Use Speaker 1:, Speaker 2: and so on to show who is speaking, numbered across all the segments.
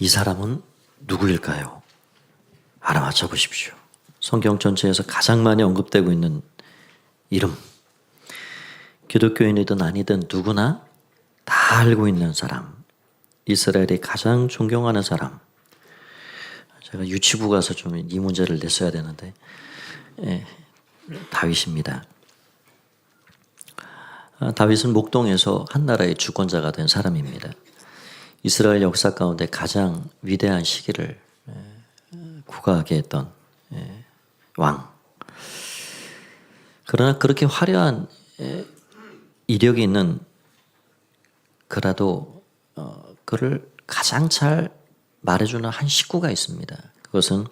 Speaker 1: 이 사람은 누구일까요? 알아맞혀 보십시오. 성경 전체에서 가장 많이 언급되고 있는 이름. 기독교인이든 아니든 누구나 다 알고 있는 사람. 이스라엘이 가장 존경하는 사람. 제가 유치부 가서 좀 이 문제를 냈어야 되는데 다윗입니다. 다윗은 목동에서 한 나라의 주권자가 된 사람입니다. 이스라엘 역사 가운데 가장 위대한 시기를 구가하게 했던 왕. 그러나 그렇게 화려한 이력이 있는 그라도 그를 가장 잘 말해주는 한 식구가 있습니다. 그것은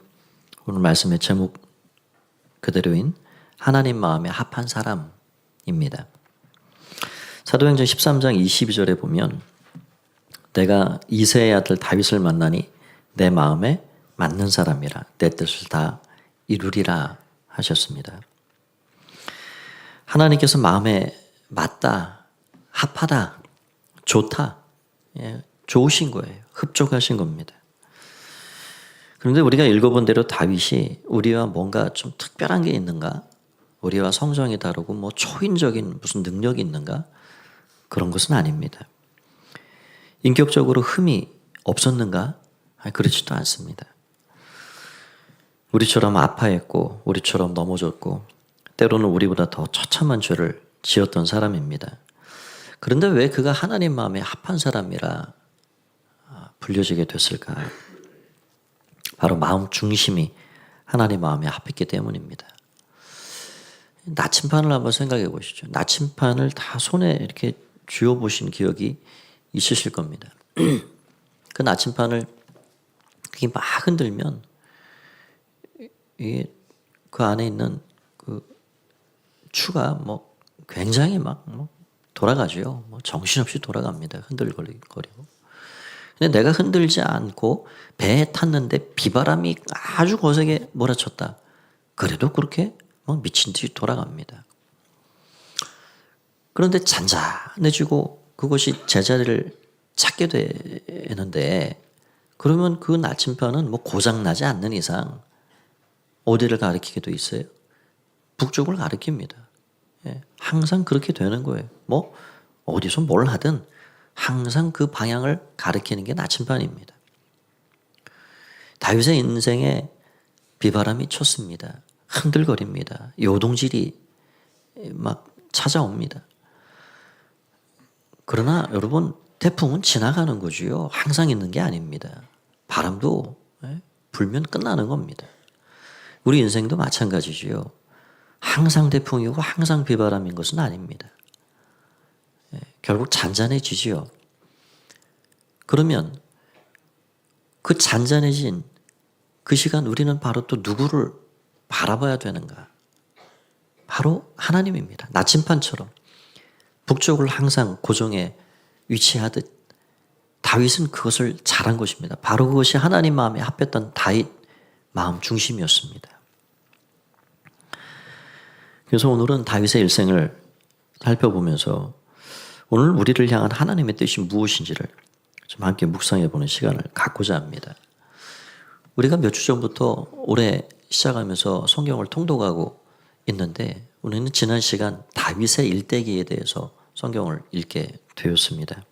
Speaker 1: 오늘 말씀의 제목 그대로인 하나님 마음에 합한 사람입니다. 사도행전 13장 22절에 보면 내가 이새의 아들 다윗을 만나니 내 마음에 맞는 사람이라 내 뜻을 다 이루리라 하셨습니다. 하나님께서 마음에 맞다, 합하다, 좋다, 좋으신 거예요. 흡족하신 겁니다. 그런데 우리가 읽어본 대로 다윗이 우리와 뭔가 좀 특별한 게 있는가? 우리와 성정이 다르고 뭐 초인적인 무슨 능력이 있는가? 그런 것은 아닙니다. 인격적으로 흠이 없었는가? 그렇지도 않습니다. 우리처럼 아파했고 우리처럼 넘어졌고 때로는 우리보다 더 처참한 죄를 지었던 사람입니다. 그런데 왜 그가 하나님 마음에 합한 사람이라 불려지게 됐을까? 바로 마음 중심이 하나님 마음에 합했기 때문입니다. 나침판을 한번 생각해 보시죠. 나침판을 다 손에 이렇게 쥐어보신 기억이 있으실 겁니다. 그 나침판을 그게 막 흔들면 이게 그 안에 있는 그 추가 뭐 굉장히 막 돌아가죠. 뭐 정신없이 돌아갑니다. 흔들거리고. 근데 내가 흔들지 않고 배에 탔는데 비바람이 아주 거세게 몰아쳤다. 그래도 그렇게 막 미친 듯이 돌아갑니다. 그런데 잔잔해지고 그것이 제자리를 찾게 되는데 그러면 그 나침판은 뭐 고장나지 않는 이상 어디를 가리키게 돼 있어요? 북쪽을 가리킵니다. 항상 그렇게 되는 거예요. 뭐 어디서 뭘 하든 항상 그 방향을 가리키는 게 나침판입니다. 다윗의 인생에 비바람이 쳤습니다. 흔들거립니다. 요동질이 막 찾아옵니다. 그러나 여러분 태풍은 지나가는 거지요. 항상 있는 게 아닙니다. 바람도 불면 끝나는 겁니다. 우리 인생도 마찬가지지요. 항상 태풍이고 항상 비바람인 것은 아닙니다. 결국 잔잔해지지요. 그러면 그 잔잔해진 그 시간 우리는 바로 또 누구를 바라봐야 되는가? 바로 하나님입니다. 나침판처럼 북쪽을 항상 고정해 위치하듯 다윗은 그것을 잘한 것입니다. 바로 그것이 하나님 마음에 합했던 다윗 마음 중심이었습니다. 그래서 오늘은 다윗의 일생을 살펴보면서 오늘 우리를 향한 하나님의 뜻이 무엇인지를 좀 함께 묵상해보는 시간을 갖고자 합니다. 우리가 몇 주 전부터 올해 시작하면서 성경을 통독하고 있는데 우리는 지난 시간 다윗의 일대기에 대해서 성경을 읽게 되었습니다.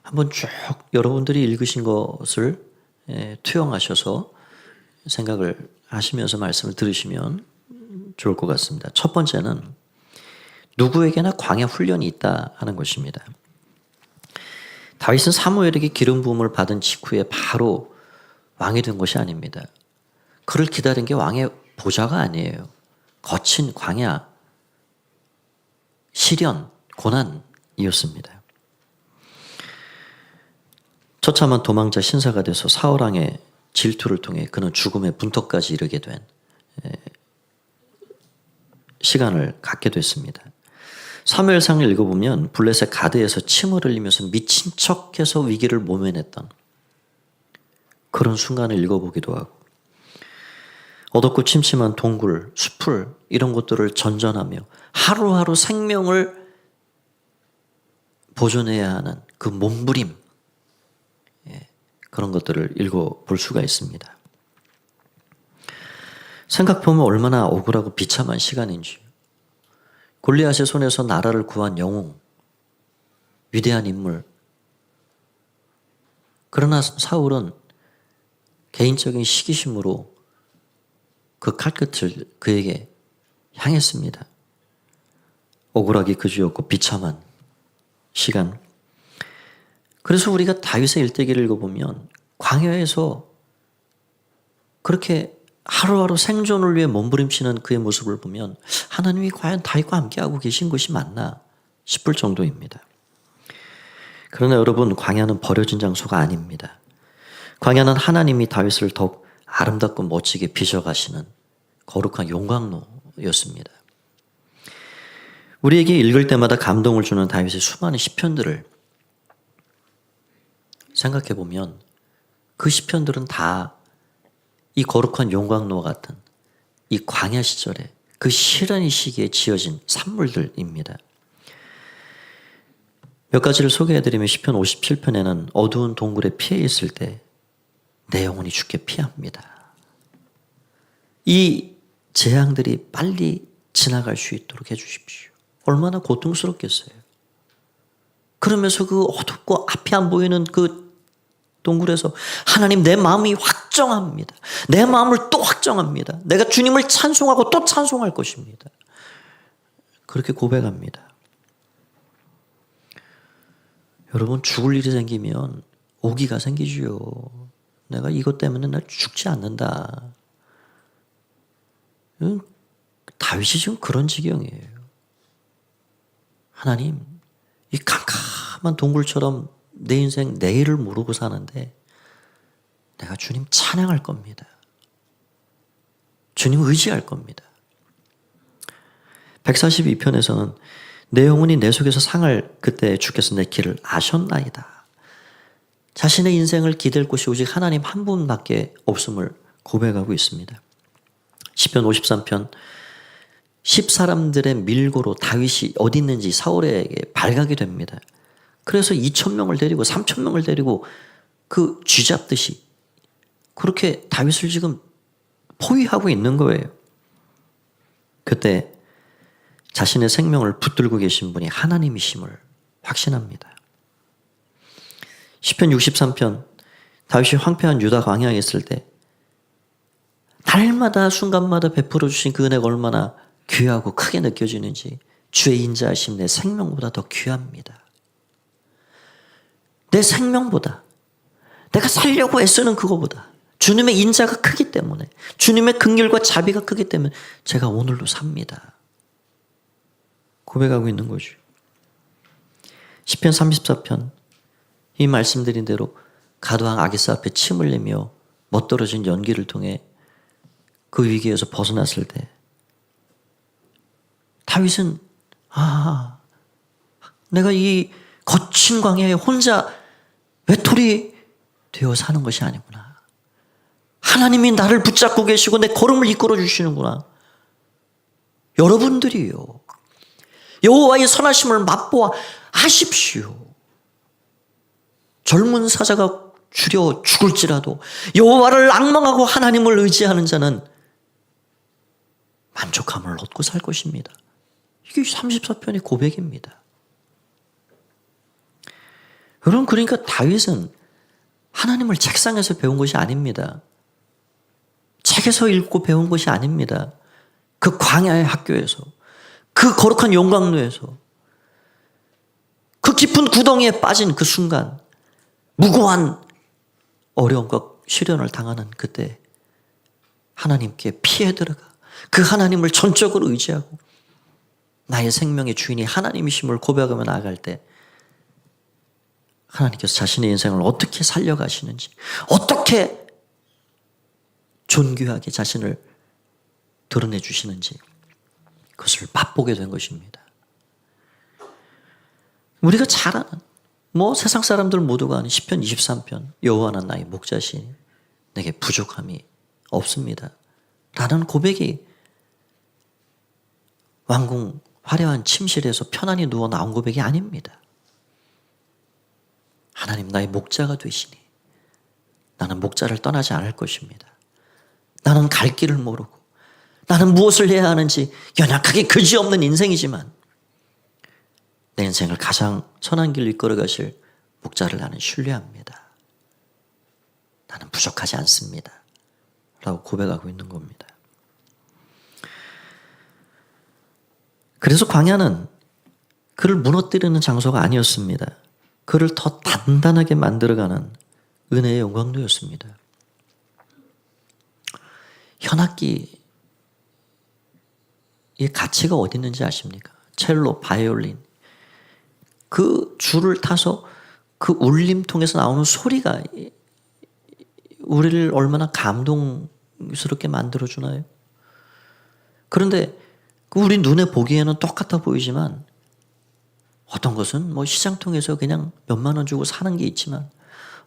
Speaker 1: 한번 쭉 여러분들이 읽으신 것을 투영하셔서 생각을 하시면서 말씀을 들으시면 좋을 것 같습니다. 첫 번째는 누구에게나 광야 훈련이 있다 하는 것입니다. 다윗은 사무엘에게 기름 부음을 받은 직후에 바로 왕이 된 것이 아닙니다. 그를 기다린 게 왕의 보좌가 아니에요. 거친 광야, 시련, 고난이었습니다. 처참한 도망자 신사가 돼서 사울왕의 질투를 통해 그는 죽음의 분터까지 이르게 된 시간을 갖게 됐습니다. 사무엘상을 읽어보면 블레셋 가드에서 침을 흘리면서 미친 척해서 위기를 모면했던 그런 순간을 읽어보기도 하고 어둡고 침침한 동굴, 숲을 이런 것들을 전전하며 하루하루 생명을 보존해야 하는 그 몸부림 그런 것들을 읽어볼 수가 있습니다. 생각해보면 얼마나 억울하고 비참한 시간인지. 골리앗의 손에서 나라를 구한 영웅, 위대한 인물. 그러나 사울은 개인적인 시기심으로 그 칼끝을 그에게 향했습니다. 억울하기 그지없고 비참한 시간. 그래서 우리가 다윗의 일대기를 읽어보면 광야에서 그렇게 하루하루 생존을 위해 몸부림치는 그의 모습을 보면 하나님이 과연 다윗과 함께하고 계신 것이 맞나 싶을 정도입니다. 그러나 여러분, 광야는 버려진 장소가 아닙니다. 광야는 하나님이 다윗을 더욱 아름답고 멋지게 빚어가시는 거룩한 용광로였습니다. 우리에게 읽을 때마다 감동을 주는 다윗의 수많은 시편들을 생각해보면 그 시편들은 다 이 거룩한 용광로와 같은 이 광야 시절에 그 시련의 시기에 지어진 산물들입니다. 몇 가지를 소개해드리면 시편 57편에는 어두운 동굴에 피해 있을 때 내 영혼이 주께 피합니다. 이 재앙들이 빨리 지나갈 수 있도록 해주십시오. 얼마나 고통스럽겠어요. 그러면서 그 어둡고 앞이 안 보이는 그 동굴에서 하나님, 내 마음이 확정합니다. 내 마음을 또 확정합니다. 내가 주님을 찬송하고 또 찬송할 것입니다. 그렇게 고백합니다. 여러분, 죽을 일이 생기면 오기가 생기지요. 내가 이것 때문에 나 죽지 않는다. 다윗이 지금 그런 지경이에요. 하나님, 이 캄캄한 동굴처럼 내 인생 내일을 모르고 사는데 내가 주님 찬양할 겁니다. 주님 의지할 겁니다. 142편에서는 내 영혼이 내 속에서 상할 그때 주께서 내 길을 아셨나이다. 자신의 인생을 기댈 곳이 오직 하나님 한 분밖에 없음을 고백하고 있습니다. 시편 53편 10사람들의 밀고로 다윗이 어디 있는지 사울에게 발각이 됩니다. 그래서 2,000명을 데리고 3,000명을 데리고 그 쥐잡듯이 그렇게 다윗을 지금 포위하고 있는 거예요. 그때 자신의 생명을 붙들고 계신 분이 하나님이심을 확신합니다. 시편 63편 다윗이 황폐한 유다 광야에 있을 때 날마다 순간마다 베풀어 주신 그 은혜가 얼마나 귀하고 크게 느껴지는지 주의 인자하심 내 생명보다 더 귀합니다. 내 생명보다 내가 살려고 애쓰는 그거보다 주님의 인자가 크기 때문에 주님의 긍휼과 자비가 크기 때문에 제가 오늘도 삽니다. 고백하고 있는 거죠. 시편 34편 이 말씀드린 대로 가두왕 아기스 앞에 침 흘리며 멋들어진 연기를 통해 그 위기에서 벗어났을 때 다윗은 내가 이 거친 광야에 혼자 외톨이 되어 사는 것이 아니구나. 하나님이 나를 붙잡고 계시고 내 걸음을 이끌어 주시는구나. 여러분들이요, 여호와의 선하심을 맛보아 아십시오. 젊은 사자가 줄여 죽을지라도 여호와를 앙망하고 하나님을 의지하는 자는 만족함을 얻고 살 것입니다. 이게 34편의 고백입니다. 여러분, 그러니까 다윗은 하나님을 책상에서 배운 것이 아닙니다. 책에서 읽고 배운 것이 아닙니다. 그 광야의 학교에서, 그 거룩한 용광로에서, 그 깊은 구덩이에 빠진 그 순간, 무고한 어려움과 시련을 당하는 그때 하나님께 피해 들어가 그 하나님을 전적으로 의지하고 나의 생명의 주인이 하나님이심을 고백하며 나아갈 때 하나님께서 자신의 인생을 어떻게 살려가시는지, 어떻게 존귀하게 자신을 드러내 주시는지 그것을 맛보게 된 것입니다. 우리가 잘 아는 세상 사람들 모두가 아는 시편 23편 여호와는 나의 목자시니 내게 부족함이 없습니다 라는 고백이 왕궁 화려한 침실에서 편안히 누워 나온 고백이 아닙니다. 하나님 나의 목자가 되시니 나는 목자를 떠나지 않을 것입니다. 나는 갈 길을 모르고 나는 무엇을 해야 하는지 연약하게 그지없는 인생이지만 내 인생을 가장 선한 길로 이끌어 가실 목자를 나는 신뢰합니다. 나는 부족하지 않습니다. 라고 고백하고 있는 겁니다. 그래서 광야는 그를 무너뜨리는 장소가 아니었습니다. 그를 더 단단하게 만들어가는 은혜의 영광도였습니다. 현악기의 가치가 어디 있는지 아십니까? 첼로, 바이올린. 그 줄을 타서 그 울림통에서 나오는 소리가 우리를 얼마나 감동스럽게 만들어주나요? 그런데 우리 눈에 보기에는 똑같아 보이지만 어떤 것은 뭐 시장통에서 그냥 몇만 원 주고 사는 게 있지만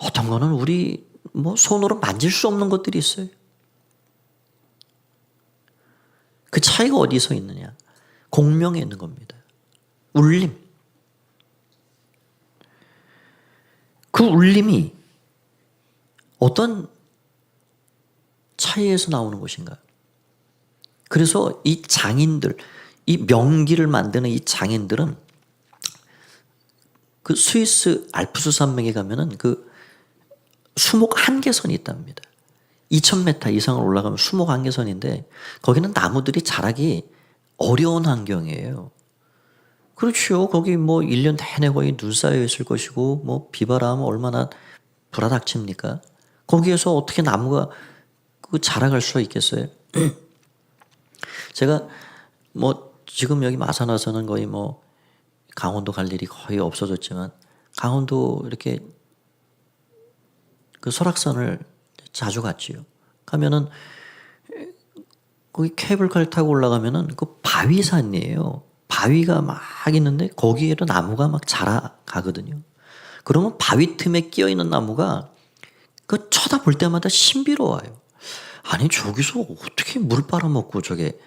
Speaker 1: 어떤 거는 우리 뭐 손으로 만질 수 없는 것들이 있어요. 그 차이가 어디서 있느냐? 공명에 있는 겁니다. 울림. 그 울림이 어떤 차이에서 나오는 것인가? 그래서 이 장인들, 이 명기를 만드는 이 장인들은 그 스위스 알프스 산맥에 가면은 그 수목 한계선이 있답니다. 2000m 이상을 올라가면 수목 한계선인데 거기는 나무들이 자라기 어려운 환경이에요. 그렇죠. 거기 뭐 1년 내내 거의 눈 쌓여 있을 것이고 뭐 비바람 얼마나 불어닥칩니까? 거기에서 어떻게 나무가 그 자라갈 수가 있겠어요? 제가 뭐 지금 여기 마산 와서는 거의 뭐 강원도 갈 일이 거의 없어졌지만 강원도 이렇게 그 설악산을 자주 갔지요. 가면은 거기 케이블카를 타고 올라가면은 그 바위산이에요. 바위가 막 있는데 거기에도 나무가 막 자라가거든요. 그러면 바위 틈에 끼어 있는 나무가 그 쳐다볼 때마다 신비로워요. 아니 저기서 어떻게 물 빨아먹고 저게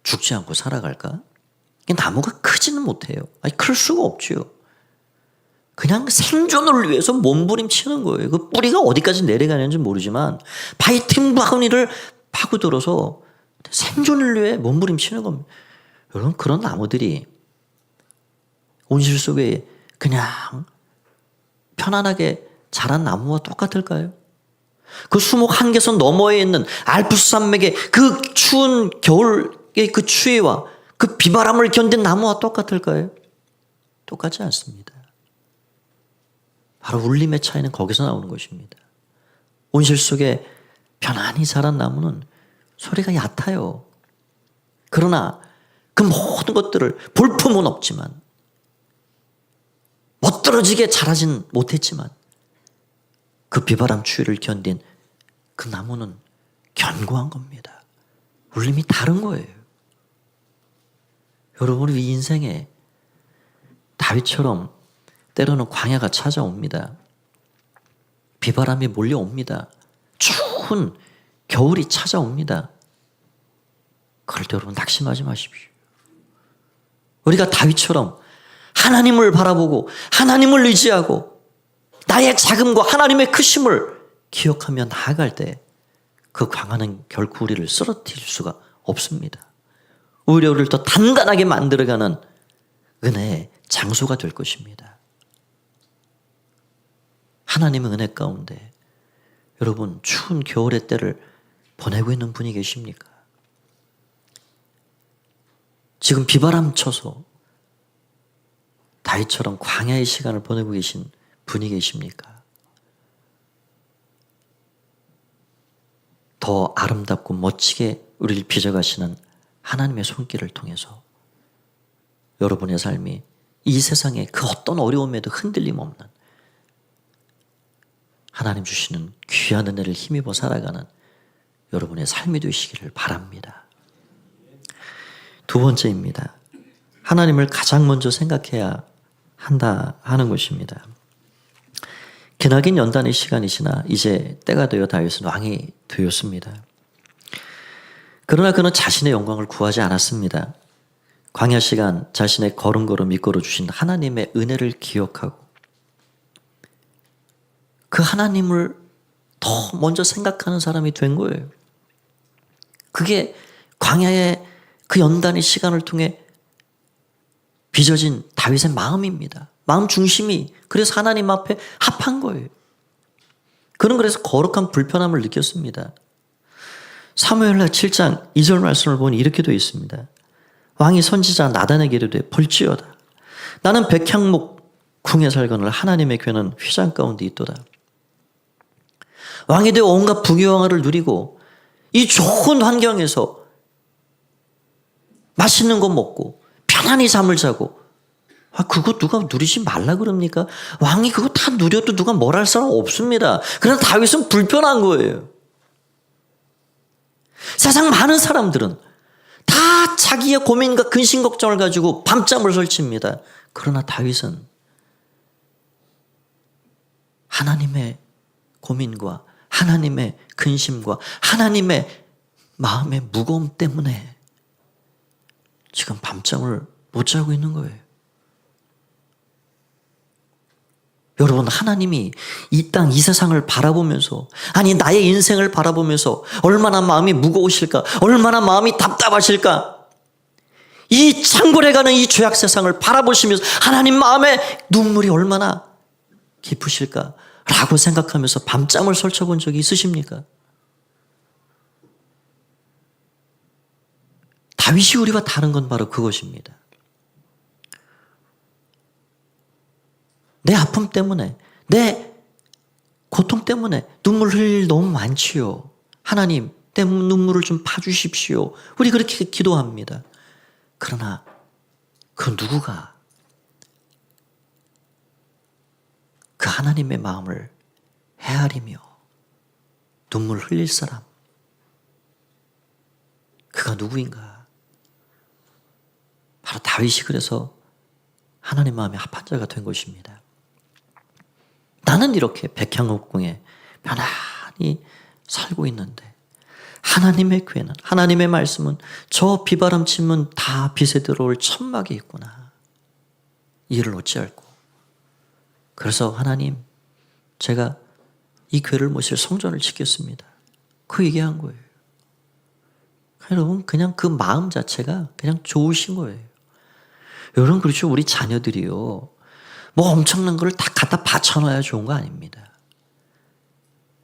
Speaker 1: 죽지 않고 살아갈까? 나무가 크지는 못해요. 아니 클 수가 없죠. 그냥 생존을 위해서 몸부림치는 거예요. 그 뿌리가 어디까지 내려가는지 모르지만 바위 틈 바구니를 파고들어서 생존을 위해 몸부림치는 겁니다. 여러분 그런 나무들이 온실 속에 그냥 편안하게 자란 나무와 똑같을까요? 그 수목 한계선 너머에 있는 알프스 산맥의 그 추운 겨울의 그 추위와 그 비바람을 견딘 나무와 똑같을까요? 똑같지 않습니다. 바로 울림의 차이는 거기서 나오는 것입니다. 온실 속에 편안히 자란 나무는 소리가 얕아요. 그러나 그 모든 것들을 볼품은 없지만 멋들어지게 자라진 못했지만 그 비바람 추위를 견딘 그 나무는 견고한 겁니다. 울림이 다른 거예요. 여러분 우리 인생에 다윗처럼 때로는 광야가 찾아옵니다. 비바람이 몰려옵니다. 추운 겨울이 찾아옵니다. 그럴 때 여러분 낙심하지 마십시오. 우리가 다윗처럼 하나님을 바라보고 하나님을 의지하고 나의 작음과 하나님의 크심을 기억하며 나아갈 때 그 광야는 결코 우리를 쓰러뜨릴 수가 없습니다. 오히려 우리를 더 단단하게 만들어가는 은혜의 장소가 될 것입니다. 하나님의 은혜 가운데 여러분 추운 겨울의 때를 보내고 있는 분이 계십니까? 지금 비바람 쳐서 다윗처럼 광야의 시간을 보내고 계신 분이 계십니까? 더 아름답고 멋지게 우리를 빚어가시는 하나님의 손길을 통해서 여러분의 삶이 이 세상의 그 어떤 어려움에도 흔들림 없는 하나님 주시는 귀한 은혜를 힘입어 살아가는 여러분의 삶이 되시기를 바랍니다. 두 번째입니다. 하나님을 가장 먼저 생각해야 한다 하는 것입니다. 기나긴 연단의 시간이 지나 이제 때가 되어 다윗은 왕이 되었습니다. 그러나 그는 자신의 영광을 구하지 않았습니다. 광야 시간 자신의 걸음걸음 이끌어 주신 하나님의 은혜를 기억하고 그 하나님을 더 더 먼저 생각하는 사람이 된 거예요. 그게 광야의 그 연단의 시간을 통해 빚어진 다윗의 마음입니다. 마음 중심이 그래서 하나님 앞에 합한 거예요. 그는 그래서 거룩한 불편함을 느꼈습니다. 사무엘하 7장 2절 말씀을 보니 이렇게 되어 있습니다. 왕이 선지자 나단에게 이르되 볼지어다. 나는 백향목 궁에 살거늘 하나님의 괴는 휘장 가운데 있도다. 왕이 되어 온갖 부귀영화를 누리고 이 좋은 환경에서 맛있는 거 먹고 편안히 잠을 자고 그거 누가 누리지 말라 그럽니까? 왕이 그거 다 누려도 누가 뭘 할 사람 없습니다. 그러나 다윗은 불편한 거예요. 세상 많은 사람들은 다 자기의 고민과 근심 걱정을 가지고 밤잠을 설칩니다. 그러나 다윗은 하나님의 고민과 하나님의 근심과 하나님의 마음의 무거움 때문에 지금 밤잠을 못 자고 있는 거예요. 여러분, 하나님이 이 땅, 이 세상을 바라보면서, 아니 나의 인생을 바라보면서 얼마나 마음이 무거우실까, 얼마나 마음이 답답하실까, 이 창궐해가는 이 죄악 세상을 바라보시면서 하나님 마음에 눈물이 얼마나 깊으실까 라고 생각하면서 밤잠을 설쳐본 적이 있으십니까? 다윗이 우리와 다른 건 바로 그것입니다. 내 아픔 때문에, 내 고통 때문에 눈물 흘릴 일 너무 많지요. 하나님, 내 눈물을 좀 봐주십시오. 우리 그렇게 기도합니다. 그러나 그 누구가 그 하나님의 마음을 헤아리며 눈물 흘릴 사람, 그가 누구인가? 바로 다윗이 그래서 하나님 마음에 합한 자가 된 것입니다. 나는 이렇게 백향목궁에 편안히 살고 있는데 하나님의 괴는, 하나님의 말씀은 저 비바람 치면 다 빛에 들어올 천막이 있구나. 이를 어찌할꼬. 그래서 하나님, 제가 이 괴를 모실 성전을 짓겠습니다. 그 얘기한 거예요. 여러분, 그냥 그 마음 자체가 그냥 좋으신 거예요. 여러분, 그렇죠. 우리 자녀들이요, 뭐 엄청난 걸 다 갖다 바쳐놔야 좋은 거 아닙니다.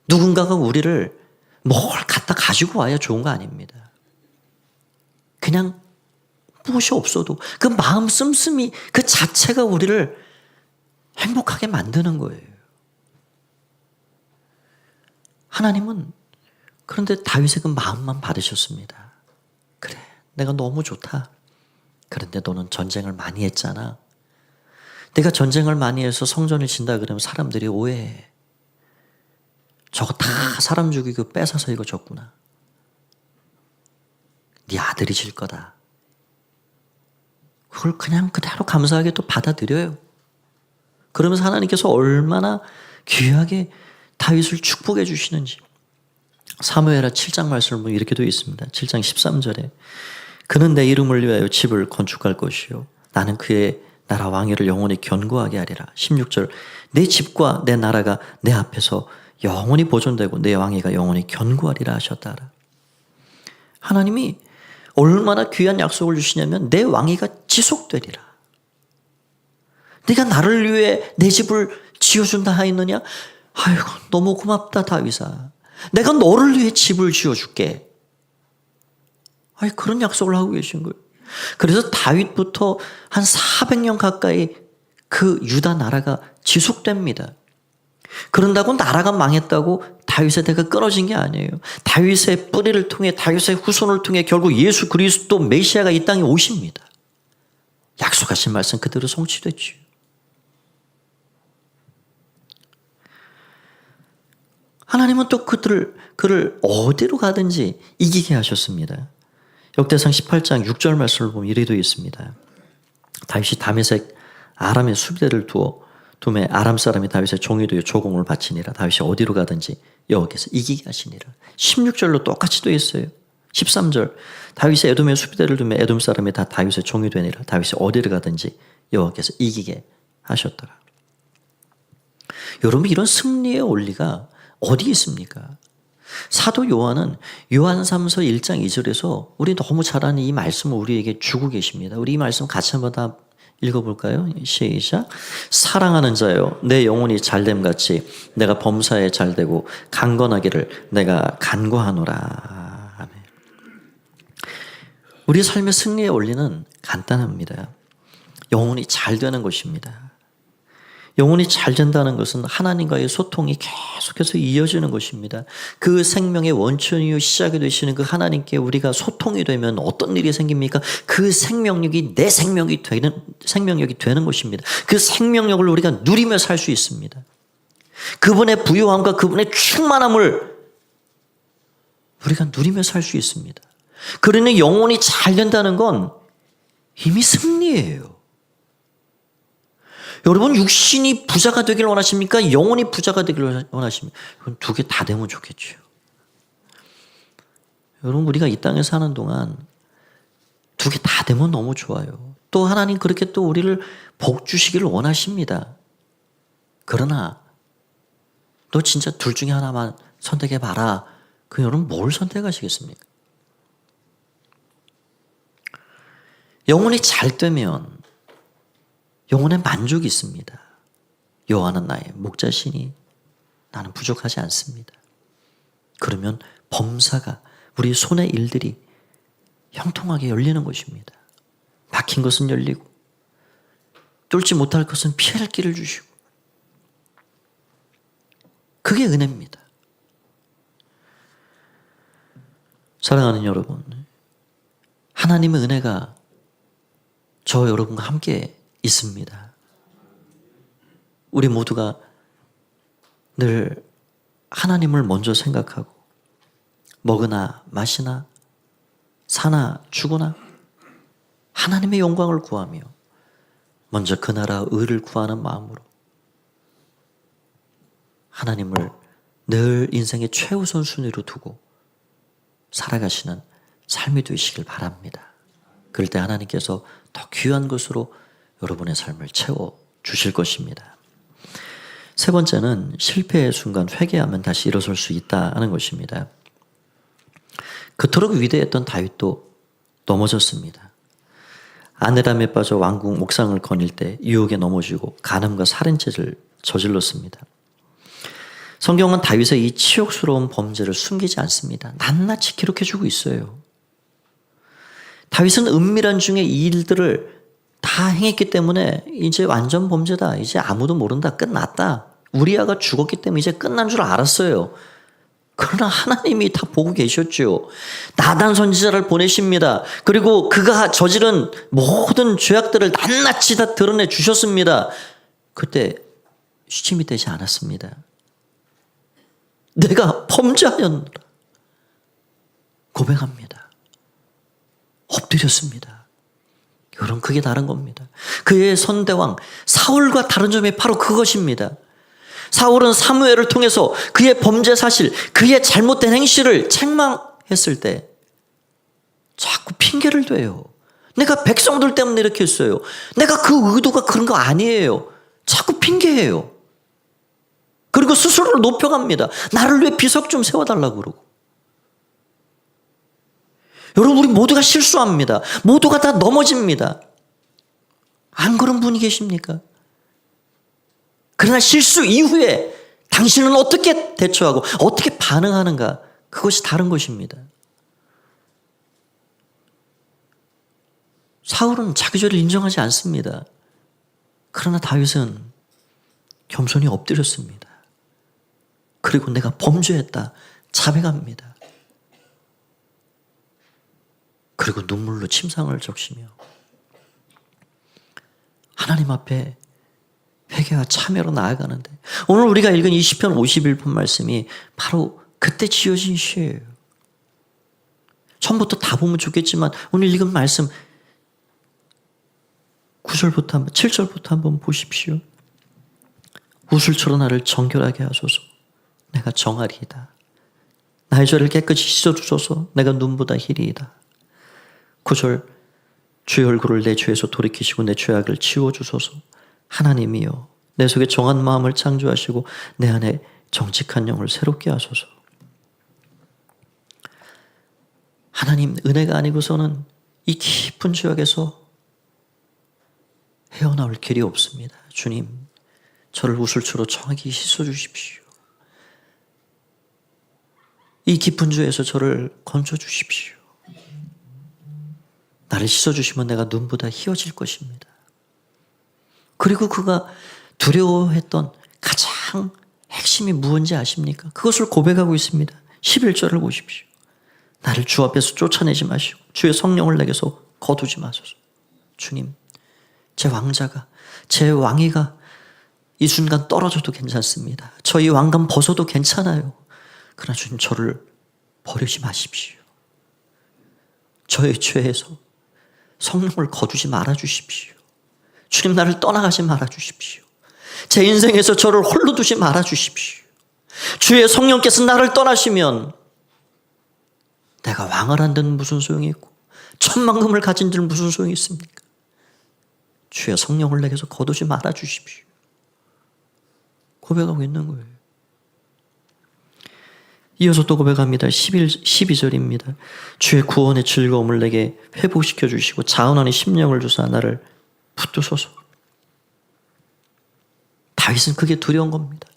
Speaker 1: 누군가가 우리를 뭘 갖다 가지고 와야 좋은 거 아닙니다. 그냥 무엇이 없어도 그 마음 씀씀이 그 자체가 우리를 행복하게 만드는 거예요. 하나님은 그런데 다윗의 그 마음만 받으셨습니다. 그래, 내가 너무 좋다. 그런데 너는 전쟁을 많이 했잖아. 내가 전쟁을 많이 해서 성전을 진다 그러면 사람들이 오해해. 저거 다 사람 죽이고 뺏어서 이거 줬구나. 네 아들이 질 거다. 그걸 그냥 그대로 감사하게 또 받아들여요. 그러면서 하나님께서 얼마나 귀하게 다윗을 축복해 주시는지. 사무엘하 7장 말씀을 보면 이렇게 되어 있습니다. 7장 13절에 그는 내 이름을 위하여 집을 건축할 것이요 나는 그의 나라 왕위를 영원히 견고하게 하리라. 16절 내 집과 내 나라가 내 앞에서 영원히 보존되고 내 왕위가 영원히 견고하리라 하셨다. 하나님이 얼마나 귀한 약속을 주시냐면 내 왕위가 지속되리라. 네가 나를 위해 내 집을 지어준다 하였느냐? 아이고 너무 고맙다 다윗아. 내가 너를 위해 집을 지어줄게. 아니 그런 약속을 하고 계신 거예요. 그래서 다윗부터 한 400년 가까이 그 유다 나라가 지속됩니다. 그런다고 나라가 망했다고 다윗의 대가 끊어진 게 아니에요. 다윗의 뿌리를 통해 다윗의 후손을 통해 결국 예수 그리스도 메시아가 이 땅에 오십니다. 약속하신 말씀 그대로 성취됐죠. 하나님은 또 그를 어디로 가든지 이기게 하셨습니다. 역대상 18장 6절 말씀을 보면 이래 되어 있습니다. 다윗이 다메섹 아람의 수비대를 두매 아람 사람이 다윗의 종이 되어 조공을 바치니라. 다윗이 어디로 가든지 여호와께서 이기게 하시니라. 16절로 똑같이 되어 있어요. 13절 다윗이 에돔의 수비대를 두매 에돔 사람이 다 다윗의 종이 되니라. 다윗이 어디를 가든지 여호와께서 이기게 하셨더라. 여러분 이런 승리의 원리가 어디 있습니까? 사도 요한은 요한삼서 1장 2절에서 우리 너무 잘 아는 이 말씀을 우리에게 주고 계십니다. 우리 이 말씀 같이 한번 다 읽어볼까요? 시작. 사랑하는 자여, 내 영혼이 잘됨같이 내가 범사에 잘되고 강건하기를 내가 간구하노라. 아멘. 우리 삶의 승리의 원리는 간단합니다. 영혼이 잘 되는 것입니다. 영혼이 잘 된다는 것은 하나님과의 소통이 계속해서 이어지는 것입니다. 그 생명의 원천이요 시작이 되시는 그 하나님께 우리가 소통이 되면 어떤 일이 생깁니까? 그 생명력이 내 생명력이 되는 것입니다. 그 생명력을 우리가 누리며 살 수 있습니다. 그분의 부요함과 그분의 충만함을 우리가 누리며 살 수 있습니다. 그러니 영혼이 잘 된다는 건 이미 승리예요. 여러분, 육신이 부자가 되길 원하십니까? 영혼이 부자가 되길 원하십니까? 이건 두 개 다 되면 좋겠죠. 여러분, 우리가 이 땅에 사는 동안 두 개 다 되면 너무 좋아요. 또 하나님 그렇게 또 우리를 복 주시기를 원하십니다. 그러나 너 진짜 둘 중에 하나만 선택해봐라. 그 여러분 뭘 선택하시겠습니까? 영혼이 잘 되면 영혼의 만족이 있습니다. 여호와는 나의 목자시니 나는 부족하지 않습니다. 그러면 범사가 우리 손의 일들이 형통하게 열리는 것입니다. 막힌 것은 열리고 뚫지 못할 것은 피할 길을 주시고 그게 은혜입니다. 사랑하는 여러분, 하나님의 은혜가 저 여러분과 함께 있습니다. 우리 모두가 늘 하나님을 먼저 생각하고 먹으나 마시나 사나 죽으나 하나님의 영광을 구하며 먼저 그 나라 의를 구하는 마음으로 하나님을 늘 인생의 최우선 순위로 두고 살아가시는 삶이 되시길 바랍니다. 그럴 때 하나님께서 더 귀한 것으로 여러분의 삶을 채워주실 것입니다. 세 번째는 실패의 순간 회개하면 다시 일어설 수 있다는 것입니다. 그토록 위대했던 다윗도 넘어졌습니다. 아내람에 빠져 왕궁 옥상을 거닐 때 유혹에 넘어지고 간음과 살인죄를 저질렀습니다. 성경은 다윗의 이 치욕스러운 범죄를 숨기지 않습니다. 낱낱이 기록해주고 있어요. 다윗은 은밀한 중에 이 일들을 다 행했기 때문에 이제 완전 범죄다. 이제 아무도 모른다. 끝났다. 우리아가 죽었기 때문에 이제 끝난 줄 알았어요. 그러나 하나님이 다 보고 계셨죠. 나단 선지자를 보내십니다. 그리고 그가 저지른 모든 죄악들을 낱낱이 다 드러내 주셨습니다. 그때 시침이 되지 않았습니다. 내가 범죄하였노라 고백합니다. 엎드렸습니다. 여러분, 그게 다른 겁니다. 그의 선대왕 사울과 다른 점이 바로 그것입니다. 사울은 사무엘을 통해서 그의 범죄 사실, 그의 잘못된 행실을 책망했을 때 자꾸 핑계를 대요. 내가 백성들 때문에 이렇게 했어요. 내가 그 의도가 그런 거 아니에요. 자꾸 핑계해요. 그리고 스스로를 높여갑니다. 나를 위해 비석 좀 세워달라고 그러고. 여러분, 우리 모두가 실수합니다. 모두가 다 넘어집니다. 안 그런 분이 계십니까? 그러나 실수 이후에 당신은 어떻게 대처하고 어떻게 반응하는가, 그것이 다른 것입니다. 사울은 자기 죄를 인정하지 않습니다. 그러나 다윗은 겸손히 엎드렸습니다. 그리고 내가 범죄했다 자백합니다. 그리고 눈물로 침상을 적시며 하나님 앞에 회개와 참회로 나아가는데, 오늘 우리가 읽은 이 시편 51편 말씀이 바로 그때 지어진 시예요. 처음부터 다 보면 좋겠지만 오늘 읽은 말씀 9절부터 7절부터 한번 보십시오. 우슬처럼 나를 정결하게 하소서. 내가 정하리이다. 나의 죄를 깨끗이 씻어주소서. 내가 눈보다 희리이다. 9절, 주의 얼굴을 내 죄에서 돌이키시고 내 죄악을 지워주소서. 하나님이여, 내 속에 정한 마음을 창조하시고 내 안에 정직한 영을 새롭게 하소서. 하나님, 은혜가 아니고서는 이 깊은 죄악에서 헤어나올 길이 없습니다. 주님, 저를 우슬초로 정확히 씻어주십시오. 이 깊은 죄에서 저를 건져주십시오. 나를 씻어주시면 내가 눈보다 희어질 것입니다. 그리고 그가 두려워했던 가장 핵심이 무엇인지 아십니까? 그것을 고백하고 있습니다. 11절을 보십시오. 나를 주 앞에서 쫓아내지 마시고 주의 성령을 내게서 거두지 마소서. 주님, 제 왕자가, 제 왕위가 이 순간 떨어져도 괜찮습니다. 저희 왕관 벗어도 괜찮아요. 그러나 주님, 저를 버리지 마십시오. 저의 죄에서 성령을 거두지 말아주십시오. 주님, 나를 떠나가지 말아주십시오. 제 인생에서 저를 홀로 두지 말아주십시오. 주의 성령께서 나를 떠나시면 내가 왕을 한 데는 무슨 소용이 있고 천만금을 가진 데는 무슨 소용이 있습니까? 주의 성령을 내게서 거두지 말아주십시오. 고백하고 있는 거예요. 이어서 또 고백합니다. 12절입니다. 주의 구원의 즐거움을 내게 회복시켜 주시고 자원하는 심령을 주사 나를 붙드소서. 다윗은 그게 두려운 겁니다.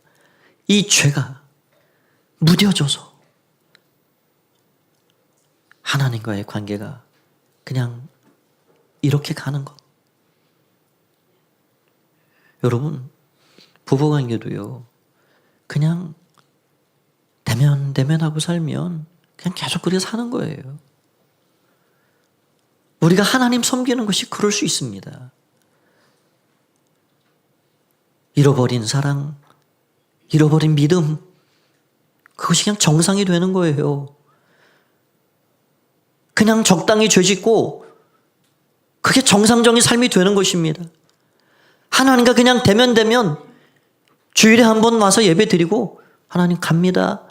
Speaker 1: 이 죄가 무뎌져서 하나님과의 관계가 그냥 이렇게 가는 것. 여러분, 부부관계도요, 그냥 대면하고 살면 그냥 계속 그렇게 사는 거예요. 우리가 하나님 섬기는 것이 그럴 수 있습니다. 잃어버린 사랑, 잃어버린 믿음, 그것이 그냥 정상이 되는 거예요. 그냥 적당히 죄짓고 그게 정상적인 삶이 되는 것입니다. 하나님과 그냥 대면 주일에 한 번 와서 예배 드리고 하나님 갑니다.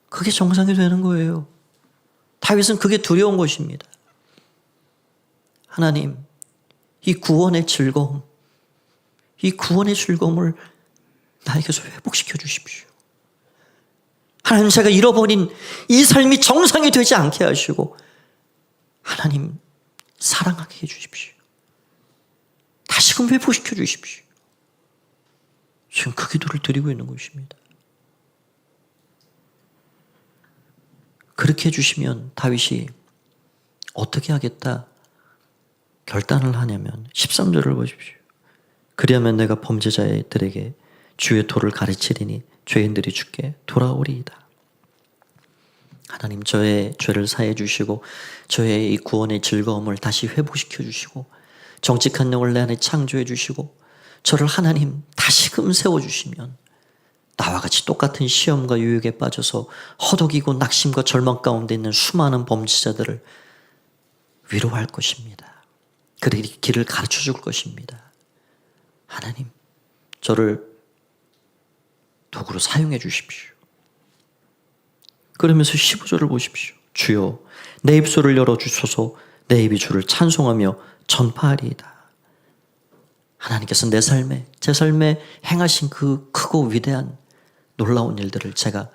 Speaker 1: 그게 정상이 되는 거예요. 다윗은 그게 두려운 것입니다. 하나님, 이 구원의 즐거움을 나에게서 회복시켜 주십시오. 하나님, 제가 잃어버린 이 삶이 정상이 되지 않게 하시고 하나님, 사랑하게 해주십시오. 다시금 회복시켜 주십시오. 지금 그 기도를 드리고 있는 것입니다. 그렇게 해주시면 다윗이 어떻게 하겠다 결단을 하냐면 13절을 보십시오. 그리하면 내가 범죄자들에게 주의 도를 가르치리니 죄인들이 주께 돌아오리이다. 하나님, 저의 죄를 사해 주시고 저의 이 구원의 즐거움을 다시 회복시켜 주시고 정직한 영을 내 안에 창조해 주시고 저를 하나님 다시금 세워주시면 나와 같이 똑같은 시험과 유혹에 빠져서 허덕이고 낙심과 절망 가운데 있는 수많은 범죄자들을 위로할 것입니다. 그 길을 가르쳐 줄 것입니다. 하나님, 저를 도구로 사용해 주십시오. 그러면서 15절을 보십시오. 주여, 내 입술을 열어주소서. 내 입이 주를 찬송하며 전파하리이다. 하나님께서 제 삶에 행하신 그 크고 위대한 놀라운 일들을 제가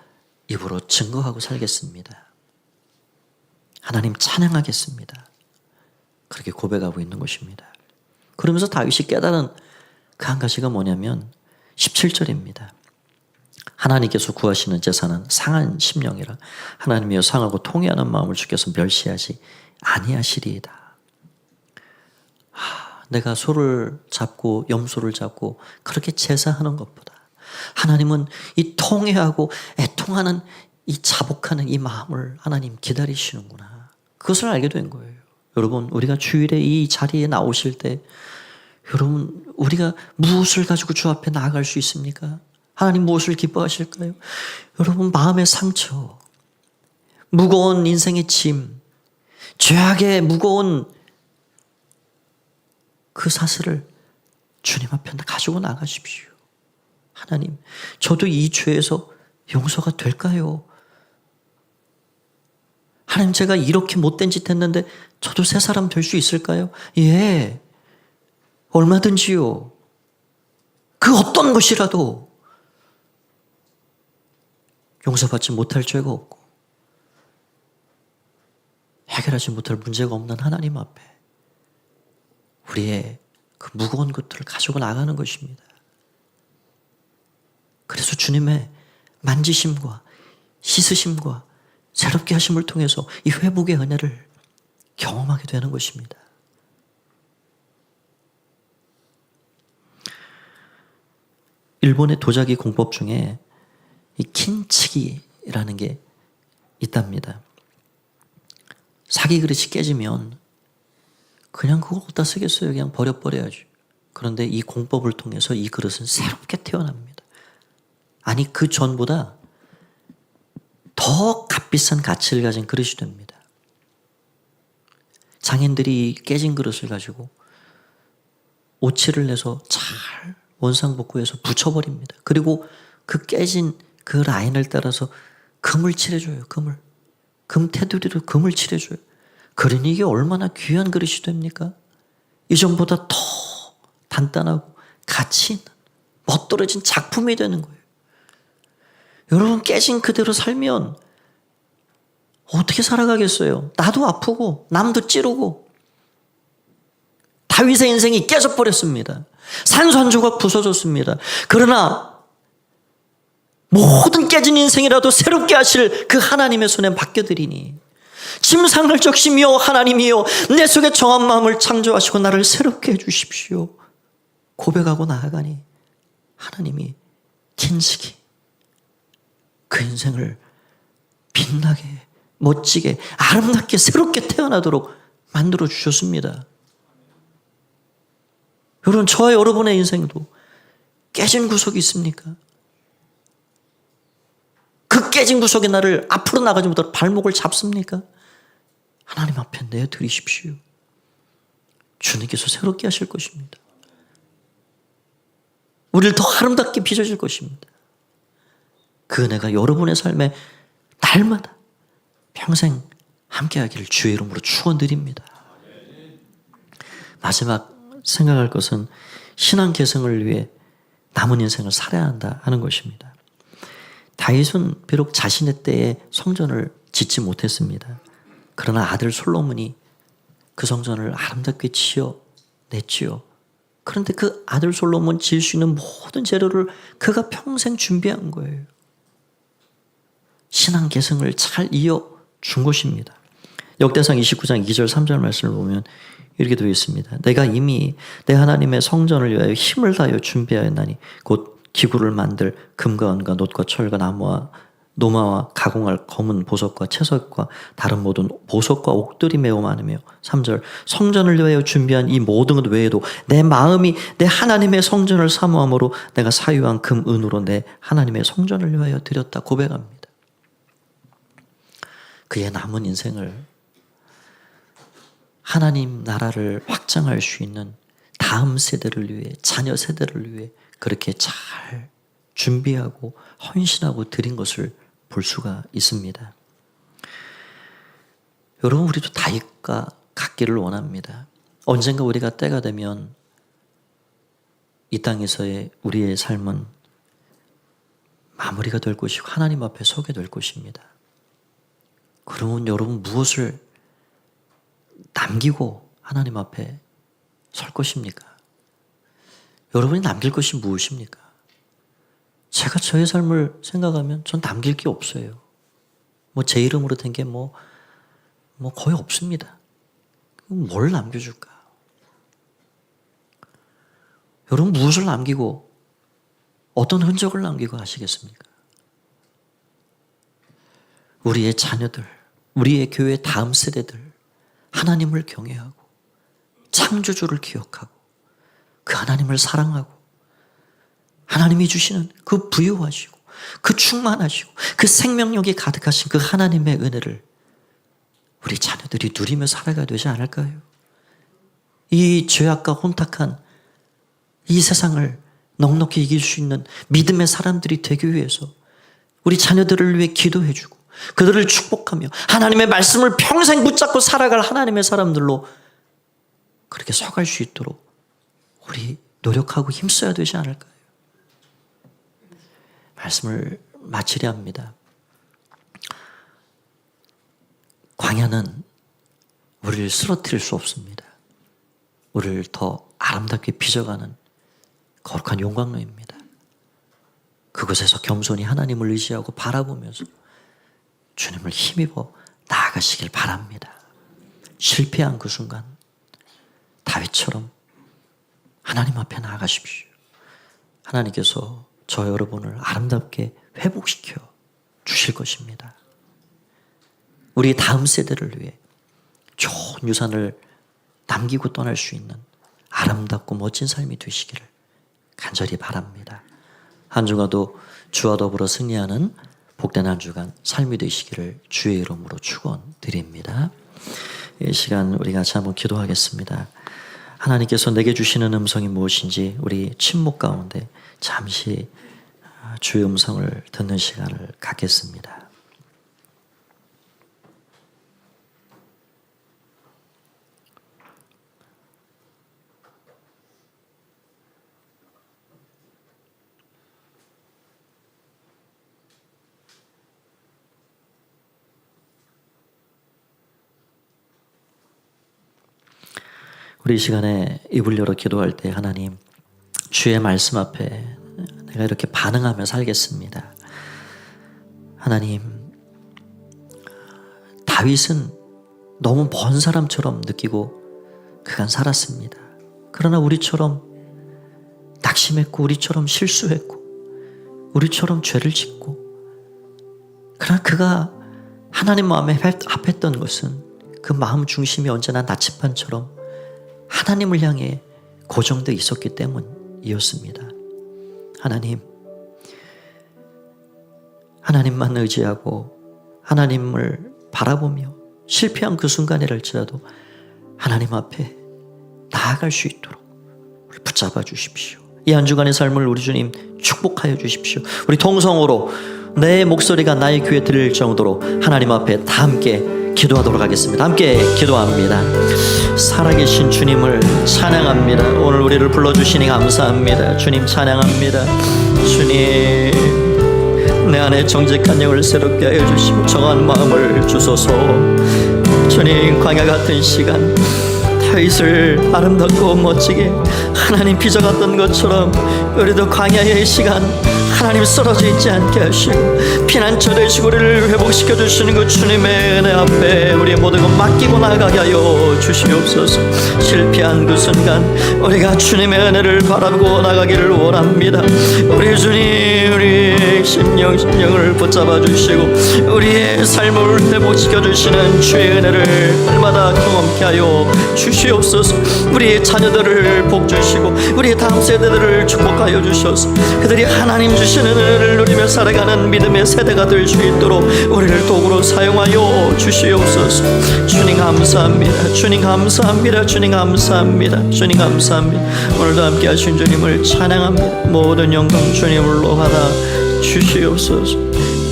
Speaker 1: 입으로 증거하고 살겠습니다. 하나님 찬양하겠습니다. 그렇게 고백하고 있는 것입니다. 그러면서 다윗이 깨달은 그 한 가지가 뭐냐면 17절입니다. 하나님께서 구하시는 제사는 상한 심령이라 하나님이여 상하고 통회하는 마음을 주께서 멸시하지 아니하시리이다. 내가 소를 잡고 염소를 잡고 그렇게 제사하는 것보다 하나님은 이 통회하고 애통하는 이 자복하는 이 마음을 하나님 기다리시는구나. 그것을 알게 된 거예요. 여러분, 우리가 주일에 이 자리에 나오실 때 여러분, 우리가 무엇을 가지고 주 앞에 나아갈 수 있습니까? 하나님 무엇을 기뻐하실까요? 여러분, 마음의 상처, 무거운 인생의 짐, 죄악의 무거운 그 사슬을 주님 앞에 가지고 나가십시오. 하나님, 저도 이 죄에서 용서가 될까요? 하나님, 제가 이렇게 못된 짓 했는데 저도 새 사람 될 수 있을까요? 예, 얼마든지요. 그 어떤 것이라도 용서받지 못할 죄가 없고 해결하지 못할 문제가 없는 하나님 앞에 우리의 그 무거운 것들을 가지고 나가는 것입니다. 그래서 주님의 만지심과 씻으심과 새롭게 하심을 통해서 이 회복의 은혜를 경험하게 되는 것입니다. 일본의 도자기 공법 중에 이 킨치기라는 게 있답니다. 사기 그릇이 깨지면 그냥 그걸 어디다 쓰겠어요? 그냥 버려야죠. 그런데 이 공법을 통해서 이 그릇은 새롭게 태어납니다. 아니 그 전보다 더 값비싼 가치를 가진 그릇이 됩니다. 장인들이 깨진 그릇을 가지고 오칠을 내서 잘 원상복구해서 붙여버립니다. 그리고 그 깨진 그 라인을 따라서 금을 칠해줘요. 금 테두리로 금을 칠해줘요. 그러니 이게 얼마나 귀한 그릇이 됩니까? 이전보다 더 단단하고 가치 있는 멋들어진 작품이 되는 거예요. 여러분 깨진 그대로 살면 어떻게 살아가겠어요? 나도 아프고 남도 찌르고 다윗의 인생이 깨져버렸습니다. 산산조각 부서졌습니다. 그러나 모든 깨진 인생이라도 새롭게 하실 그 하나님의 손에 맡겨드리니 침상을 적시며 하나님이여 내 속에 정한 마음을 창조하시고 나를 새롭게 해주십시오. 고백하고 나아가니 하나님이 긴식이 그 인생을 빛나게 멋지게 아름답게 새롭게 태어나도록 만들어 주셨습니다. 여러분 저와 여러분의 인생도 깨진 구석이 있습니까? 그 깨진 구석의 나를 앞으로 나가지 못하도록 발목을 잡습니까? 하나님 앞에 내어드리십시오. 주님께서 새롭게 하실 것입니다. 우리를 더 아름답게 빚어줄 것입니다. 그 은혜가 여러분의 삶에 날마다 평생 함께하기를 주의 이름으로 축원드립니다. 마지막 생각할 것은 신앙 계승을 위해 남은 인생을 살아야 한다 하는 것입니다. 다윗은 비록 자신의 때에 성전을 짓지 못했습니다. 그러나 아들 솔로몬이 그 성전을 아름답게 지어냈지요. 그런데 그 아들 솔로몬 지을 수 있는 모든 재료를 그가 평생 준비한 거예요. 신앙 계승을 잘 이어준 것입니다. 역대상 29장 2절 3절 말씀을 보면 이렇게 되어 있습니다. 내가 이미 내 하나님의 성전을 위하여 힘을 다하여 준비하였나니 곧 기구를 만들 금과 은과 놋과 철과 나무와 노마와 가공할 검은 보석과 채석과 다른 모든 보석과 옥들이 매우 많으며 3절 성전을 위하여 준비한 이 모든 것 외에도 내 마음이 내 하나님의 성전을 사모함으로 내가 사유한 금 은으로 내 하나님의 성전을 위하여 드렸다 고백합니다. 그의 남은 인생을 하나님 나라를 확장할 수 있는 다음 세대를 위해 자녀 세대를 위해 그렇게 잘 준비하고 헌신하고 드린 것을 볼 수가 있습니다. 여러분 우리도 다윗과 같기를 원합니다. 언젠가 우리가 때가 되면 이 땅에서의 우리의 삶은 마무리가 될 것이고 하나님 앞에 서게 될 것입니다. 그러면 여러분 무엇을 남기고 하나님 앞에 설 것입니까? 여러분이 남길 것이 무엇입니까? 제가 저의 삶을 생각하면 전 남길 게 없어요. 제 이름으로 된 게 거의 없습니다. 뭘 남겨줄까? 여러분 무엇을 남기고 어떤 흔적을 남기고 하시겠습니까? 우리의 자녀들, 우리의 교회 다음 세대들 하나님을 경외하고 창조주를 기억하고 그 하나님을 사랑하고 하나님이 주시는 그 부유하시고 그 충만하시고 그 생명력이 가득하신 그 하나님의 은혜를 우리 자녀들이 누리며 살아가야 되지 않을까요? 이 죄악과 혼탁한 이 세상을 넉넉히 이길 수 있는 믿음의 사람들이 되기 위해서 우리 자녀들을 위해 기도해주고 그들을 축복하며 하나님의 말씀을 평생 붙잡고 살아갈 하나님의 사람들로 그렇게 서갈 수 있도록 우리 노력하고 힘써야 되지 않을까요? 말씀을 마치려 합니다. 광야는 우리를 쓰러뜨릴 수 없습니다. 우리를 더 아름답게 빚어가는 거룩한 용광로입니다. 그곳에서 겸손히 하나님을 의지하고 바라보면서 주님을 힘입어 나아가시길 바랍니다. 실패한 그 순간 다윗처럼 하나님 앞에 나아가십시오. 하나님께서 저 여러분을 아름답게 회복시켜 주실 것입니다. 우리 다음 세대를 위해 좋은 유산을 남기고 떠날 수 있는 아름답고 멋진 삶이 되시기를 간절히 바랍니다. 한 주간도 주와 더불어 승리하는 복된 한 주간 삶이 되시기를 주의 이름으로 축원드립니다. 이 시간 우리 같이 한번 기도하겠습니다. 하나님께서 내게 주시는 음성이 무엇인지 우리 침묵 가운데 잠시 주의 음성을 듣는 시간을 갖겠습니다. 우리 이 시간에 입을 열어 기도할 때 하나님, 주의 말씀 앞에 내가 이렇게 반응하며 살겠습니다. 하나님, 다윗은 너무 먼 사람처럼 느끼고 그간 살았습니다. 그러나 우리처럼 낙심했고 우리처럼 실수했고 우리처럼 죄를 짓고, 그러나 그가 하나님 마음에 합했던 것은 그 마음 중심이 언제나 나침반처럼 하나님을 향해 고정되어 있었기 때문이었습니다. 하나님만 의지하고 하나님을 바라보며 실패한 그 순간이랄지라도 하나님 앞에 나아갈 수 있도록 우리 붙잡아 주십시오. 이 한 주간의 삶을 우리 주님 축복하여 주십시오. 우리 통성으로 내 목소리가 나의 귀에 들릴 정도로 하나님 앞에 다 함께 기도하도록 하겠습니다. 함께 기도합니다. 살아계신 주님을 찬양합니다. 오늘 우리를 불러주시니 감사합니다. 주님 찬양합니다. 주님, 내 안에 정직한 영을 새롭게 하여 주시고 정한 마음을 주소서. 주님, 광야 같은 시간 다윗을 아름답고 멋지게 하나님 빚어갔던 것처럼 우리도 광야의 시간 하나님 쓰러져 있지 않게 하시고 피난처 되시고 우리를 회복시켜 주시는 그 주님의 은혜 앞에 우리의 모든 것 맡기고 나가게 하여 주시옵소서. 실패한 그 순간 우리가 주님의 은혜를 바라보고 나가기를 원합니다. 우리 주님, 우리의 심령을 붙잡아 주시고 우리의 삶을 회복시켜 주시는 주의 은혜를 날마다 경험케 하여 주시옵소서. 우리의 자녀들을 복 주시고 우리의 다음 세대들을 축복하여 주셔서 그들이 하나님 주시는 은혜를 누리며 살아가는 믿음의 세대가 될 수 있도록 우리를 도구로 사용하여 주시옵소서. 주님 감사합니다. 주님 감사합니다. 주님 감사합니다. 주님 감사합니다. 오늘도 함께 하신 주님을 찬양합니다. 모든 영광 주님을로 받아 주시옵소서.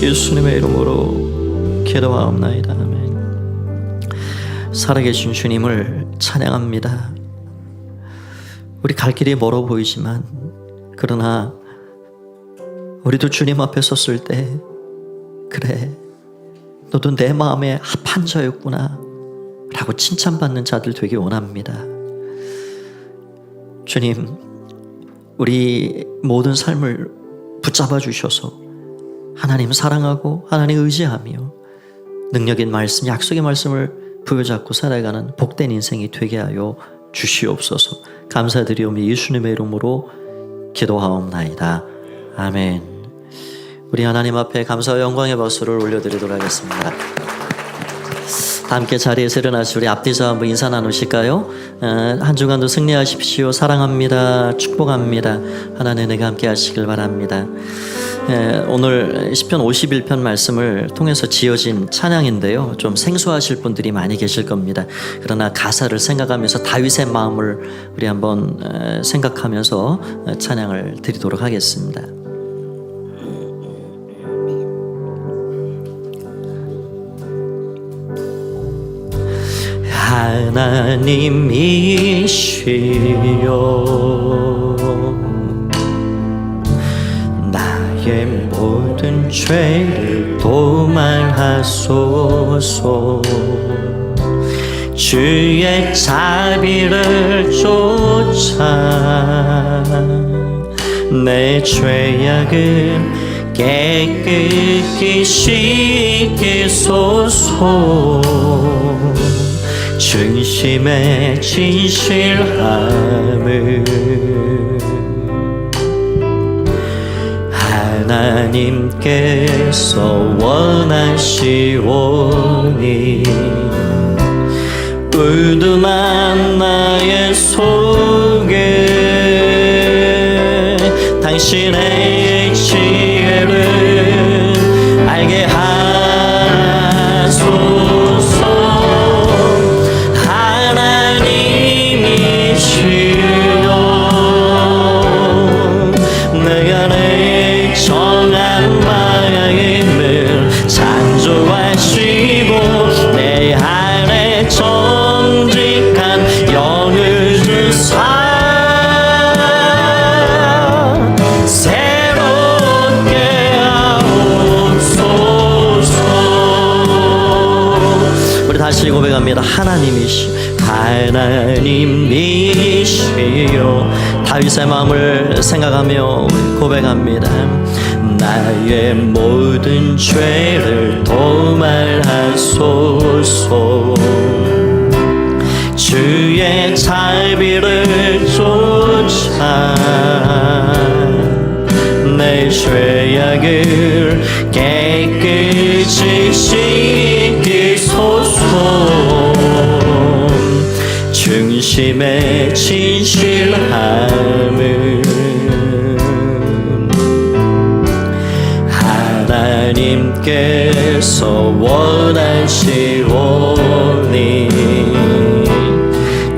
Speaker 1: 예수님의 이름으로 기도하옵나이다. 아멘. 살아계신 주님을 찬양합니다. 우리 갈 길이 멀어 보이지만 그러나 우리도 주님 앞에 섰을 때 그래, 너도 내 마음에 합한 자였구나 라고 칭찬받는 자들 되기 원합니다. 주님, 우리 모든 삶을 붙잡아 주셔서 하나님 사랑하고 하나님 의지하며 능력인 말씀, 약속의 말씀을 부여잡고 살아가는 복된 인생이 되게 하여 주시옵소서. 감사드리오며 예수님의 이름으로 기도하옵나이다. 아멘. 우리 하나님 앞에 감사와 영광의 박수를 올려드리도록 하겠습니다. 함께 자리에서 일어나시 우리 앞뒤서 한번 인사 나누실까요? 한 주간도 승리하십시오. 사랑합니다. 축복합니다. 하나님의 은혜가 함께 하시길 바랍니다. 오늘 시편 51편 말씀을 통해서 지어진 찬양인데요, 좀 생소하실 분들이 많이 계실 겁니다. 그러나 가사를 생각하면서 다윗의 마음을 우리 한번 생각하면서 찬양을 드리도록 하겠습니다. 하나님이시여 나의 모든 죄를 도말하소서. 주의 자비를 쫓아 내 죄악을 깨끗이 씻기소서. 중심의 진실함을 하나님께서 원하시오니 울둔한 나의 속에 당신의 지혜를 알게 하소서. 하나님이시여 내 안에 정한 마음을 창조하시고 내 안에 정직한 영을 주사 새롭게 하옵소서. 우리 다시 고백합니다. 하나님이시여. 다윗의 마음을 생각하며 고백합니다. 나의 모든 죄를 도말하소서. 주의 자비를 쫓아 내 죄악을 깨끗이 씻기소서. 중심의 진실함을 하나님께서 원하시오니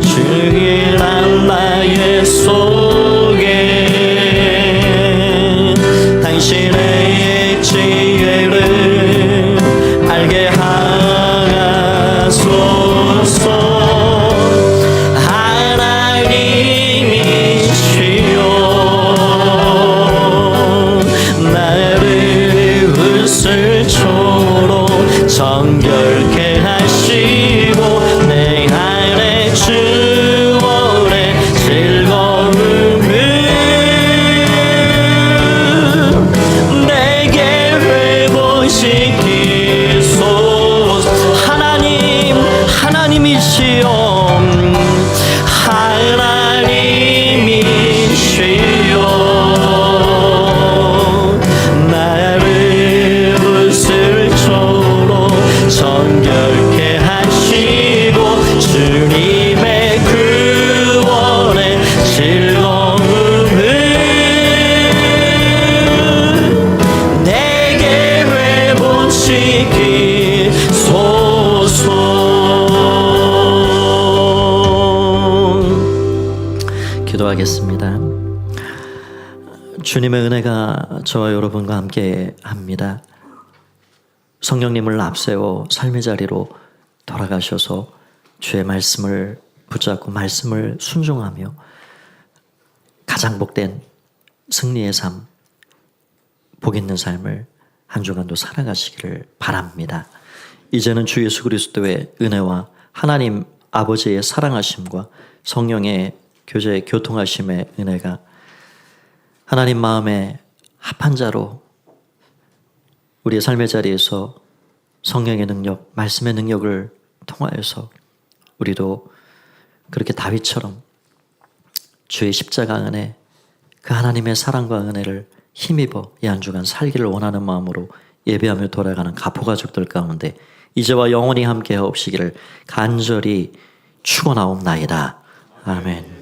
Speaker 1: 주일한 나의 속에 당신의 지혜를 알게 하소서. 정결케 하시고 내 안에 주원의 즐거움을 내게 회복시키소서. 하나님이시여 하나님이시여 나를 웃을 초로 정결케 하시고 주님의 구원의 즐거움을 내게 회복시키소서. 기도하겠습니다. 주님의 은혜가 저와 여러분과 함께 합니다. 성령님을 앞세워 삶의 자리로 돌아가셔서 주의 말씀을 붙잡고 말씀을 순종하며 가장 복된 승리의 삶, 복 있는 삶을 한 주간도 살아가시기를 바랍니다. 이제는 주 예수 그리스도의 은혜와 하나님 아버지의 사랑하심과 성령의 교제의 교통하심의 은혜가 하나님 마음에 합한 자로 우리의 삶의 자리에서 성령의 능력, 말씀의 능력을 통하여서 우리도 그렇게 다윗처럼 주의 십자가 안에 그 하나님의 사랑과 은혜를 힘입어 이 한 주간 살기를 원하는 마음으로 예배하며 돌아가는 가포 가족들 가운데 이제와 영원히 함께 하옵시기를 간절히 축원하옵나이다. 아멘.